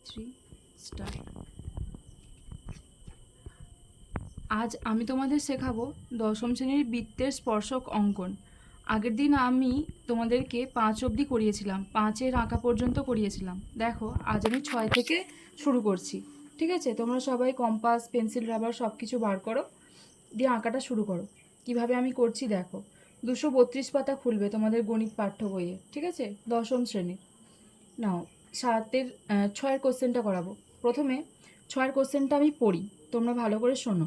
3 start. আজ আমি তোমাদের শেখাবো দশম শ্রেণীর বৃত্তের স্পর্শক অঙ্কন। আগের দিন আমি তোমাদেরকে 5 অবধি করিয়েছিলাম, 5-এর আঁকা পর্যন্ত করিয়েছিলাম। দেখো আজ আমি 6 থেকে শুরু করছি। ঠিক আছে, তোমরা সবাই কম্পাস, পেন্সিল, রাবার সব কিছু বার করো, দিয়ে আঁকাটা শুরু করো। কিভাবে আমি করছি দেখো। 232 পাতা খুলবে তোমাদের গণিত পাঠ্য বইয়ে, ঠিক আছে, দশম শ্রেণীর। নাও 6-এর কোশ্চেনটা করাবো। প্রথমে 6-এর কোশ্চেনটা আমি পড়ি, তোমরা ভালো করে শোনো।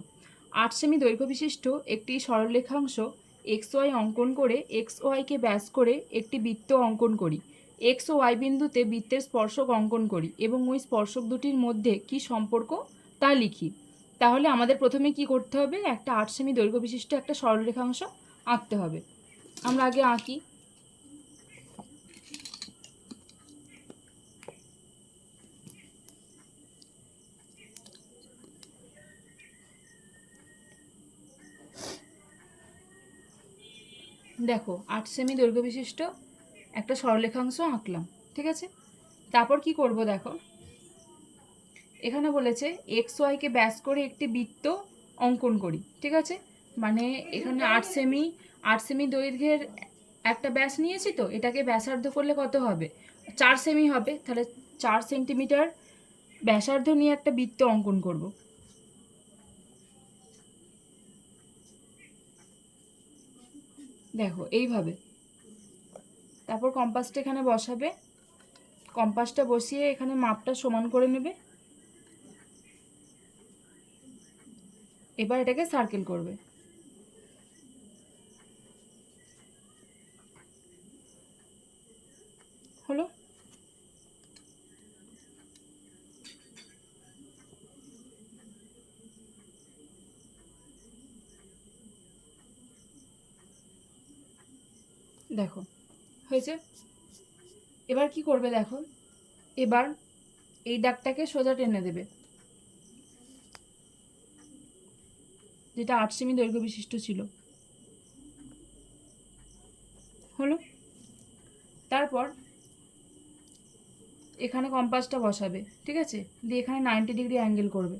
8 সেমি দৈর্ঘ্য বিশিষ্ট একটি সরলরেখাংশ এক্স ওয়াই অঙ্কন করে এক্স ওয়াইকে ব্যাস করে একটি বৃত্ত অঙ্কন করি। এক্স ও ওয়াই বিন্দুতে বৃত্তের স্পর্শক অঙ্কন করি এবং ওই স্পর্শক দুটির মধ্যে কি সম্পর্ক তা লিখি। তাহলে আমাদের প্রথমে কি করতে হবে, একটা 8 সেমি দৈর্ঘ্য বিশিষ্ট একটা সরলরেখাংশ আঁকতে হবে। আমরা আগে আঁকি। দেখো 8 সেমি দৈর্ঘ্য বিশিষ্ট একটা সরলরেখাংশ আঁকলাম, ঠিক আছে। তারপর কি করব দেখো, এখানে বলেছে এক্স ওয়াইকে ব্যাস করে একটি বৃত্ত অঙ্কন করি, ঠিক আছে। মানে এখানে 8 সেমি দৈর্ঘ্যের একটা ব্যাস নিয়েছি, তো এটাকে ব্যাসার্ধ করলে কত হবে, 4 সেমি হবে। তাহলে 4 সেন্টিমিটার ব্যাসার্ধ নিয়ে একটা বৃত্ত অঙ্কন করব। দেখো এইভাবে। তারপর কম্পাসটা এখানে বসাবে, কম্পাসটা বসিয়ে এখানে মাপটা সমান করে নেবে। এবার এটাকে সার্কেল করবে। হলো। দেখো হয়েছে। এবার কি করবে দেখো, এবার এই দাগটাকে সোজা টেনে দেবে, যেটা 8 সেমি দৈর্ঘ্য বিশিষ্ট ছিল। হলো। তারপর এখানে কম্পাসটা বসাবে, ঠিক আছে, দিয়ে এখানে 90 ডিগ্রি অ্যাঙ্গেল করবে।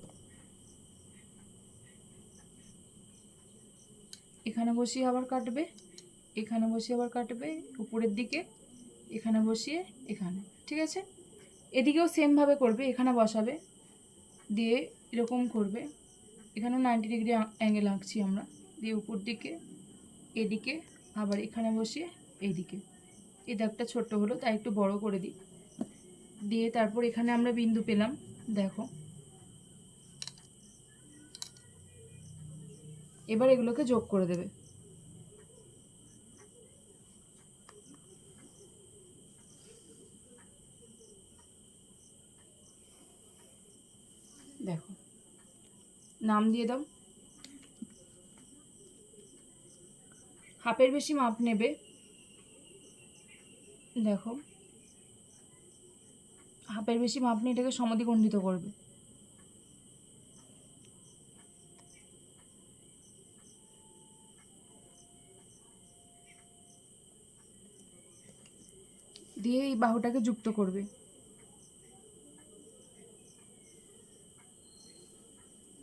এখানে বসিয়ে আবার কাটবে, এখানে বসিয়ে আবার কাটবে উপরের দিকে, এখানে বসিয়ে এখানে, ঠিক আছে। এদিকেও সেমভাবে করবে, এখানে বসাবে, দিয়ে এরকম করবে। এখানেও 90 ডিগ্রি অ্যাঙ্গেল আঁকছি আমরা, দিয়ে উপর দিকে, এদিকে, আবার এখানে বসিয়ে এইদিকে। এই দাগটা ছোট্ট হলো, তাই একটু বড় করে দিই। দিয়ে তারপর এখানে আমরা বিন্দু পেলাম, দেখো। এবার এগুলোকে যোগ করে দেবে। দেখো নাম দিয়ে দাও। হাফের বেশি মাপ নেবে, দেখো হাফের বেশি মাপ নিয়ে এটাকে সমদ্বিখণ্ডিত করবে। দিয়ে এই বাহুটাকে যুক্ত করবে,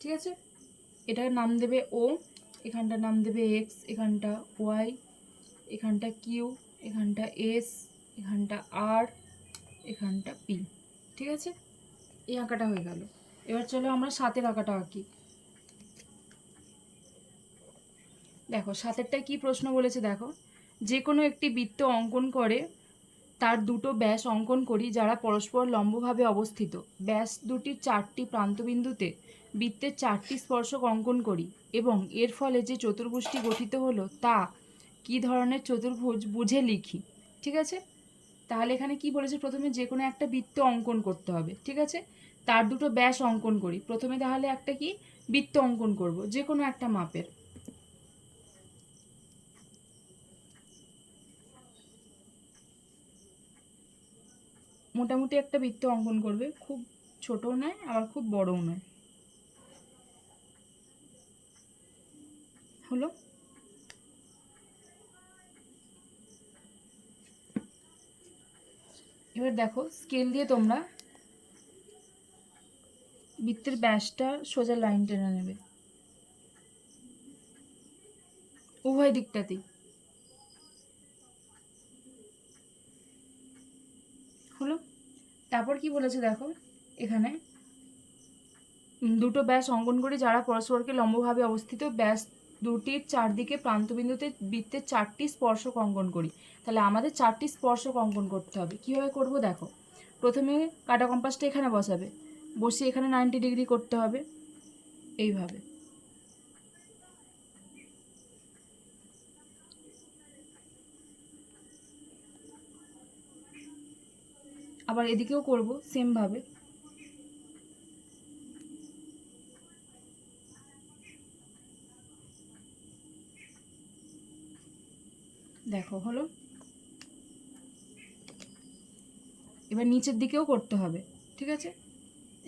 ঠিক আছে। এটার নাম দেবে ও, এখানটার নাম দেবে এক্স, এখানটা ওয়াই, এখানটা কিউ, এখানটা এস, এখানটা আর, এখানটা পি, ঠিক আছে। এই আঁকাটা হয়ে গেল। এবার চলো আমরা 7-এর আঁকাটা আঁকি। দেখো 7-এরটা কি প্রশ্ন বলেছে দেখো, যে কোনো একটি বৃত্ত অঙ্কন করে তার দুটো ব্যাস অঙ্কন করি যারা পরস্পর লম্বভাবে অবস্থিত। ব্যাস দুটির 4টি প্রান্তবিন্দুতে বৃত্তের 4টি স্পর্শক অঙ্কন করি এবং এর ফলে যে চতুর্ভুজটি গঠিত হলো তা কি ধরনের চতুর্ভুজ বুঝে লিখি, ঠিক আছে। তাহলে এখানে কি বলেছে, প্রথমে যে কোনো একটা বৃত্ত অঙ্কন করতে হবে, ঠিক আছে। তার দুটো ব্যাস অঙ্কন করি। প্রথমে তাহলে একটা কি বৃত্ত অঙ্কন করব, যে কোনো একটা মাপের। মোটামুটি একটা বৃত্ত অঙ্কন করবে, খুব ছোটও নয় আবার খুব বড়ও নয়। হলো। এবার দেখো স্কেল দিয়ে তোমরা বৃত্তের ব্যাসটা সোজা লাইন টেনে নেবে উভয় দিকটাতেই। হলো। তারপর কি বলেছে দেখো, এখানে দুটো ব্যাস অঙ্কন করি যারা পরস্পরকে লম্বভাবে অবস্থিত। ব্যাস দুটির চারদিকে প্রান্তবিন্দুতে বৃত্তের 4টি স্পর্শক অঙ্কন করি। তাহলে আমাদের 4টি স্পর্শক অঙ্কন করতে হবে। কীভাবে করব দেখো, প্রথমে কাঁটা কম্পাসটা এখানে বসাবে, বসিয়ে এখানে 90 ডিগ্রি করতে হবে এইভাবে। আবার এদিকেও করব সেমভাবে। দেখো হলো। এবার নিচের দিকেও করতে হবে, ঠিক আছে।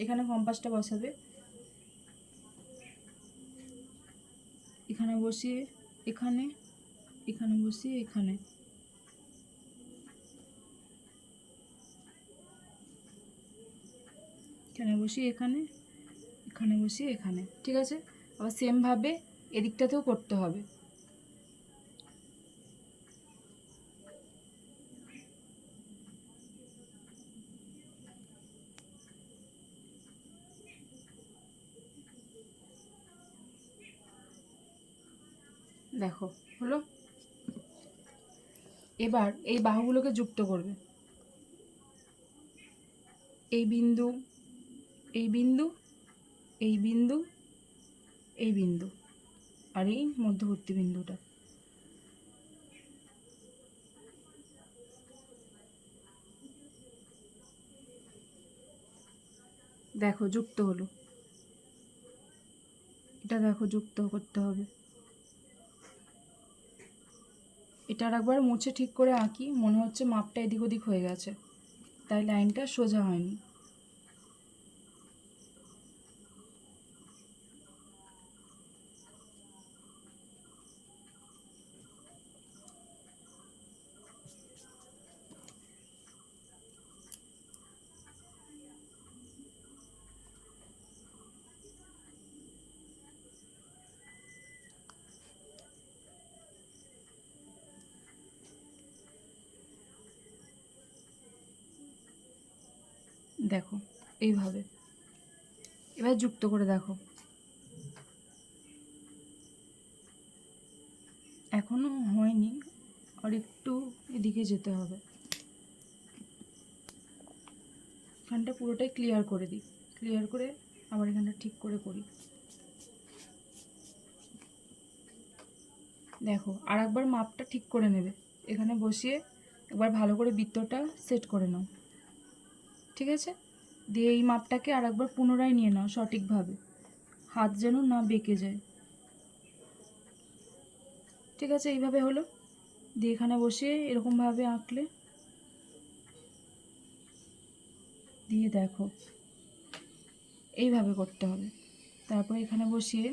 এখানে কম্পাসটা বসাবে, এখানে বসিয়ে এখানে, এখানে বসিয়ে এখানে, এখানে বসিয়ে এখানে, এখানে বসিয়ে এখানে, ঠিক আছে। আবার সেমভাবে এদিকটাতেও করতে হবে। দেখো হলো। এবার এই বাহুগুলোকে যুক্ত করবে, এই বিন্দু, এই বিন্দু, এই বিন্দু, এই বিন্দু, আর এই মধ্যবর্তী বিন্দুটা। দেখো যুক্ত হলো। এটা দেখো যুক্ত করতে হবে। এটা আর একবার মুছে ঠিক করে আঁকি, মনে হচ্ছে মাপটা এদিক ওদিক হয়ে গেছে, তাই লাইনটা সোজা হয়নি। দেখো এইভাবে। এবার যুক্ত করে দেখো, এখনো হয়নি, আর একটু এদিকে যেতে হবে। এখানটা পুরোটাই ক্লিয়ার করে দিই, ক্লিয়ার করে আবার এখানটা ঠিক করে করি। দেখো আর একবার মাপটা ঠিক করে নেবে, এখানে বসিয়ে একবার ভালো করে বৃত্তটা সেট করে নাও, ঠিক আছে। দিয়ে এই মাপটাকে আর একবার পুনরায় নিয়ে নাও সঠিকভাবে, হাত যেন না বেঁকে যায়, ঠিক আছে। এইভাবে হলো। দিয়ে এখানে বসিয়ে এরকমভাবে আঁকলে, দিয়ে দেখো এইভাবে করতে হবে। তারপর এখানে বসিয়ে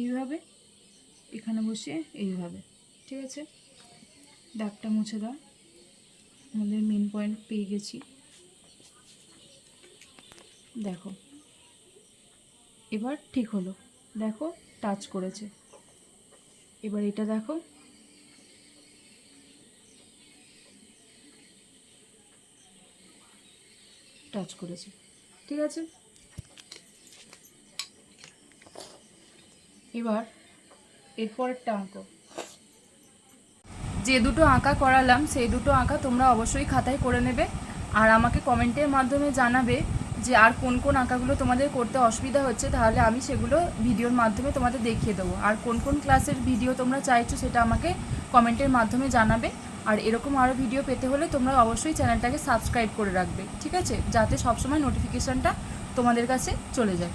এইভাবে, এখানে বসিয়ে এইভাবে, ঠিক আছে। দাগটা মুছে দাও, আমাদের মেন পয়েন্ট পেয়ে গেছি। দেখো এবার ঠিক হলো, দেখো টাচ করেছে। এবার এটা দেখো, টাচ করেছে, ঠিক আছে। এবার এরপরেরটা আঁকো। যে দুটো আঁকা করালাম সেই দুটো আঁকা তোমরা অবশ্যই খাতায় করে নেবে, আর আমাকে কমেন্টের মাধ্যমে জানাবে যে আর কোন কোন আঁকাগুলো তোমাদের করতে অসুবিধা হচ্ছে, তাহলে আমি সেগুলো ভিডিওর মাধ্যমে তোমাদের দেখিয়ে দেবো। আর কোন কোন ক্লাসের ভিডিও তোমরা চাইছো সেটা আমাকে কমেন্টের মাধ্যমে জানাবে। আর এরকম আরও ভিডিও পেতে হলে তোমরা অবশ্যই চ্যানেলটাকে সাবস্ক্রাইব করে রাখবে, ঠিক আছে, যাতে সবসময় নোটিফিকেশানটা তোমাদের কাছে চলে যায়।